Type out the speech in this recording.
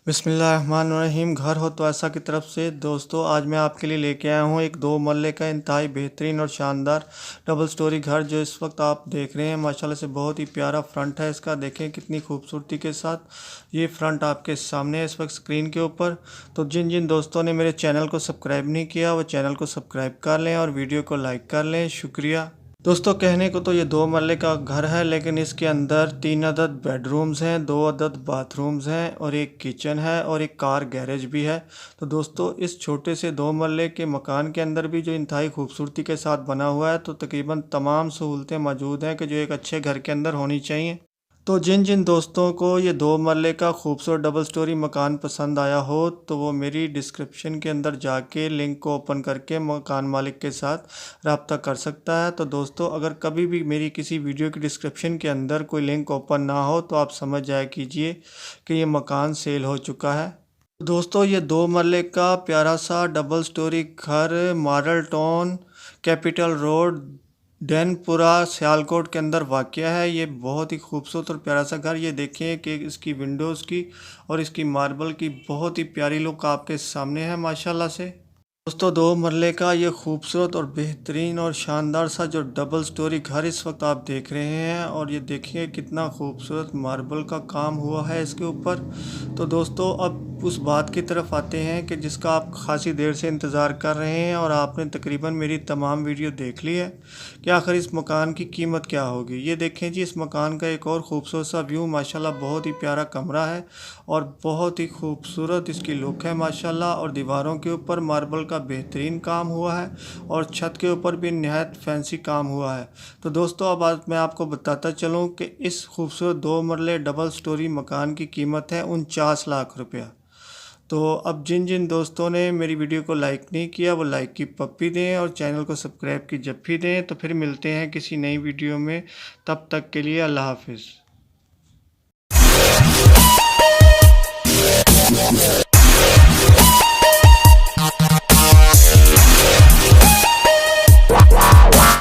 बिस्मिल्लाहिर्रहमानिर्रहीम। घर हो तो ऐसा की तरफ से दोस्तों आज मैं आपके लिए लेके आया हूँ एक 2 मरले का इंतहाई बेहतरीन और शानदार डबल स्टोरी घर जो इस वक्त आप देख रहे हैं। माशाल्लाह से बहुत ही प्यारा फ्रंट है इसका। देखें कितनी खूबसूरती के साथ ये फ्रंट आपके सामने है इस वक्त स्क्रीन के ऊपर। तो जिन जिन दोस्तों ने मेरे चैनल को सब्सक्राइब नहीं किया वो चैनल को सब्सक्राइब कर लें और वीडियो को लाइक कर लें। शुक्रिया दोस्तों। कहने को तो ये 2 मरले का घर है लेकिन इसके अंदर 3 अदद बेडरूम्स हैं, 2 अदद बाथरूम्स हैं और एक किचन है और एक कार गैरेज भी है। तो दोस्तों इस छोटे से 2 मरले के मकान के अंदर भी जो इंतहाई खूबसूरती के साथ बना हुआ है तो तकरीबन तमाम सहूलतें मौजूद हैं कि जो एक अच्छे घर के अंदर होनी चाहिए। तो जिन जिन दोस्तों को ये 2 मरले का खूबसूरत डबल स्टोरी मकान पसंद आया हो तो वो मेरी डिस्क्रिप्शन के अंदर जाके लिंक को ओपन करके मकान मालिक के साथ रब्ता कर सकता है। तो दोस्तों अगर कभी भी मेरी किसी वीडियो की डिस्क्रिप्शन के अंदर कोई लिंक ओपन ना हो तो आप समझ जाया कीजिए कि ये मकान सेल हो चुका है। दोस्तों ये 2 मरले का प्यारा सा डबल स्टोरी घर Model Town Capital Road Danpura Sialkot के अंदर वाक़या है। ये बहुत ही खूबसूरत और प्यारा सा घर। ये देखें कि इसकी विंडोज़ की और इसकी मार्बल की बहुत ही प्यारी लुक आपके सामने है माशाल्लाह से। दोस्तों 2 मरले का ये खूबसूरत और बेहतरीन और शानदार सा जो डबल स्टोरी घर इस वक्त आप देख रहे हैं और ये देखिए कितना खूबसूरत मार्बल का काम हुआ है इसके ऊपर। तो दोस्तों अब उस बात की तरफ आते हैं कि जिसका आप खासी देर से इंतज़ार कर रहे हैं और आपने तकरीबन मेरी तमाम वीडियो देख ली है कि आखिर इस मकान की कीमत क्या होगी। ये देखें जी इस मकान का एक और ख़ूबसूरत सा व्यू माशाल्लाह। बहुत ही प्यारा कमरा है और बहुत ही खूबसूरत इसकी लुक है माशाल्लाह। और दीवारों के ऊपर मार्बल का बेहतरीन काम हुआ है और छत के ऊपर भी नहायत फैंसी काम हुआ है। तो दोस्तों अब आज मैं आपको बताता चलूँ कि इस खूबसूरत 2 मरले डबल स्टोरी मकान की कीमत है 49 लाख रुपया। तो अब जिन जिन दोस्तों ने मेरी वीडियो को लाइक नहीं किया वो लाइक की पप्पी दें और चैनल को सब्सक्राइब की जप्फी दें। तो फिर मिलते हैं किसी नई वीडियो में, तब तक के लिए अल्लाह हाफिज़।